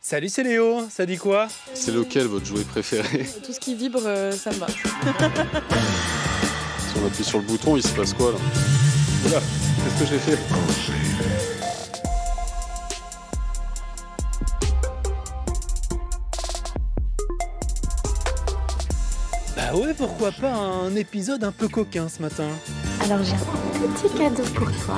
Salut, c'est Léo, ça dit quoi? C'est lequel votre jouet préféré? Tout ce qui vibre, ça me va. Si on appuie sur le bouton, il se passe quoi là? Oula, qu'est-ce que j'ai fait? Bah ouais, pourquoi pas un épisode un peu coquin ce matin. Alors j'ai un petit cadeau pour toi.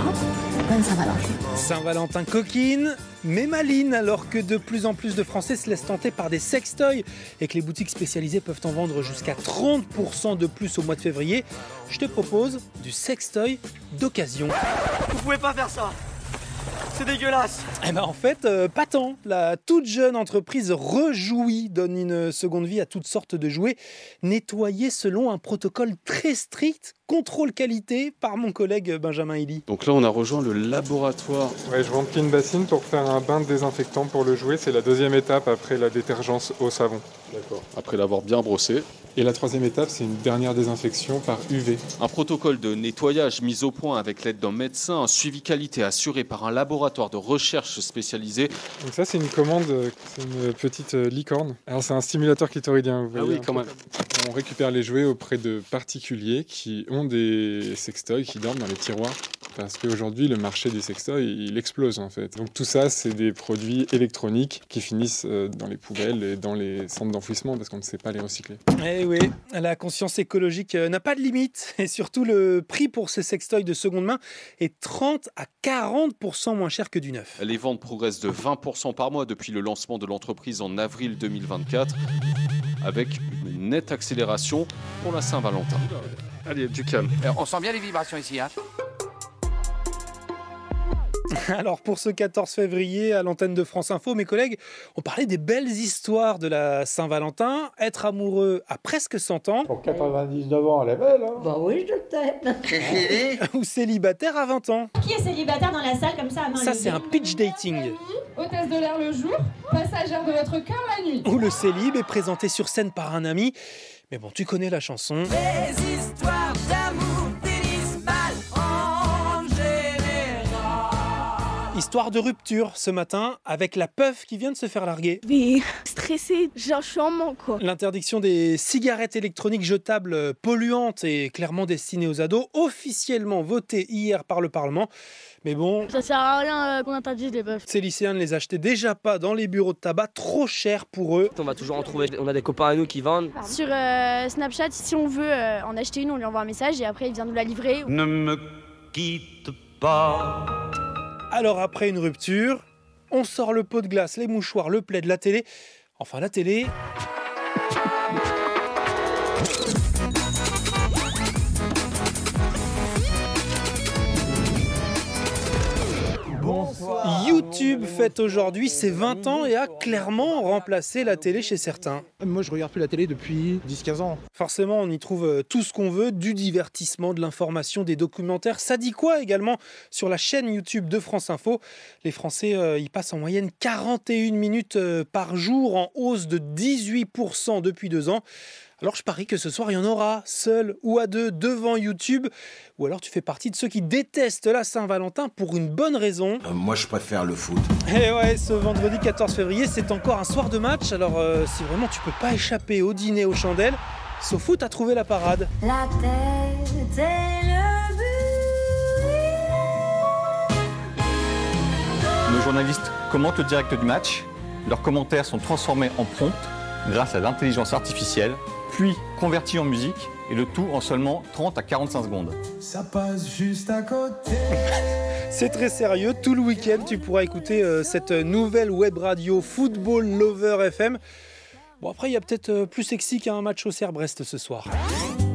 Bonne Saint-Valentin. Saint-Valentin coquine, mais maline, alors que de plus en plus de Français se laissent tenter par des sextoys et que les boutiques spécialisées peuvent en vendre jusqu'à 30% de plus au mois de février. Je te propose du sextoy d'occasion. Vous pouvez pas faire ça! C'est dégueulasse! Eh ben en fait, pas tant. La toute jeune entreprise Rejouis donne une seconde vie à toutes sortes de jouets, nettoyés selon un protocole très strict, contrôle qualité, par mon collègue Benjamin Hilly. Donc là, on a rejoint le laboratoire. Ouais, je remplis une bassine pour faire un bain de désinfectant pour le jouet. C'est la deuxième étape après la détergence au savon. D'accord. Après l'avoir bien brossé. Et la troisième étape, c'est une dernière désinfection par UV. Un protocole de nettoyage mis au point avec l'aide d'un médecin, un suivi qualité assuré par un laboratoire de recherche spécialisé. Donc ça, c'est une commande, c'est une petite licorne. Alors c'est un stimulateur clitoridien, vous voyez. Ah oui, quand même. On récupère les jouets auprès de particuliers qui ont des sextoys qui dorment dans les tiroirs. Parce qu'aujourd'hui, le marché des sextoys, il explose en fait. Donc tout ça, c'est des produits électroniques qui finissent dans les poubelles et dans les centres d'enfouissement parce qu'on ne sait pas les recycler. Eh oui, la conscience écologique n'a pas de limite. Et surtout, le prix pour ces sextoys de seconde main est 30 à 40% moins cher que du neuf. Les ventes progressent de 20% par mois depuis le lancement de l'entreprise en avril 2024, avec une nette accélération pour la Saint-Valentin. Allez, du calme. On sent bien les vibrations ici, hein. Alors pour ce 14 février, à l'antenne de France Info, mes collègues ont parlé des belles histoires de la Saint-Valentin. Être amoureux à presque 100 ans. Pour 99 ans, elle est belle, hein? Bah oui, je t'aime. Ou célibataire à 20 ans. Qui est célibataire dans la salle comme ça à main Ça, levée? c'est un pitch dating. Hôtesse de l'air le jour, passagère de votre cœur la nuit. Où le célib est présenté sur scène par un ami. Mais bon, tu connais la chanson. Les histoires d'amour finissent mal en général. Histoire de rupture ce matin avec la peuf qui vient de se faire larguer. Mais stressée, genre je suis en manque quoi. L'interdiction des cigarettes électroniques jetables polluantes et clairement destinées aux ados, officiellement votée hier par le Parlement. Mais bon, Ça sert à rien qu'on interdise les meufs. ces lycéens ne les achetaient déjà pas dans les bureaux de tabac, trop cher pour eux. On va toujours en trouver, on a des copains à nous qui vendent. Sur Snapchat, si on veut en acheter une, on lui envoie un message et après il vient nous la livrer. Ne me quitte pas. Alors après une rupture, on sort le pot de glace, les mouchoirs, le plaid, la télé. Enfin la télé... YouTube fête aujourd'hui ses 20 ans et a clairement remplacé la télé chez certains. Moi, je regarde plus la télé depuis 10-15 ans. Forcément, on y trouve tout ce qu'on veut, du divertissement, de l'information, des documentaires. Ça dit quoi également sur la chaîne YouTube de France Info? Les Français y passent en moyenne 41 minutes par jour, en hausse de 18% depuis 2 ans. Alors je parie que ce soir, il y en aura, seul ou à deux, devant YouTube. Ou alors tu fais partie de ceux qui détestent la Saint-Valentin pour une bonne raison. Moi, je préfère le foot. Et ouais, ce vendredi 14 février, c'est encore un soir de match. Alors si vraiment tu peux pas échapper au dîner aux chandelles, SoFoot a trouvé la parade. La tête et le but. Nos journalistes commentent le direct du match. Leurs commentaires sont transformés en prompts grâce à l'intelligence artificielle, puis convertis en musique, et le tout en seulement 30 à 45 secondes. Ça passe juste à côté. C'est très sérieux, tout le week-end tu pourras écouter cette nouvelle web radio Football Lover FM. Bon après il y a peut-être plus sexy qu'un match au Cerf-Brest ce soir.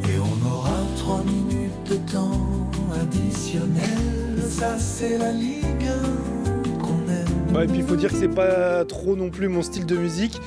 Et on aura 3 minutes de temps additionnel. Ça, c'est la Ligue 1 qu'on aime. Ouais, et puis il faut dire que c'est pas trop non plus mon style de musique.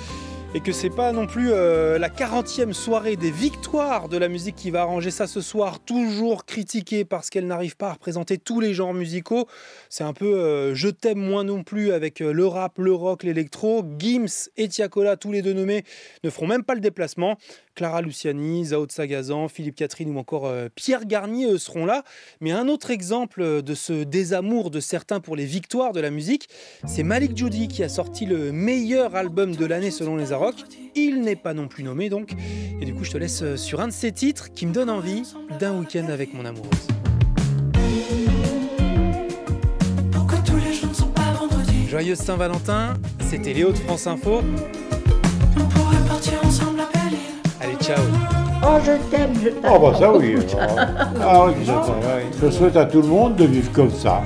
Et que c'est pas non plus la 40e soirée des victoires de la musique qui va arranger ça ce soir, toujours critiquée parce qu'elle n'arrive pas à représenter tous les genres musicaux. C'est un peu je t'aime moins non plus avec le rap, le rock, l'électro. Gims et Tiakola, tous les deux nommés, ne feront même pas le déplacement. Clara Luciani, Zao de Sagazan, Philippe Catherine ou encore Pierre Garnier seront là. Mais un autre exemple de ce désamour de certains pour les victoires de la musique, c'est Malik Djoudi qui a sorti le meilleur album de l'année selon les Arocs. Il n'est pas non plus nommé donc. Et du coup, je te laisse sur un de ces titres qui me donne envie d'un week-end avec mon amoureuse. Joyeuse Saint-Valentin, c'était Léo de France Info. On pourrait partir ensemble à Berlin. Allez, ciao. Oh, je t'aime, je t'aime. Ah bah ça oui. Ah oui, je souhaite à tout le monde de vivre comme ça.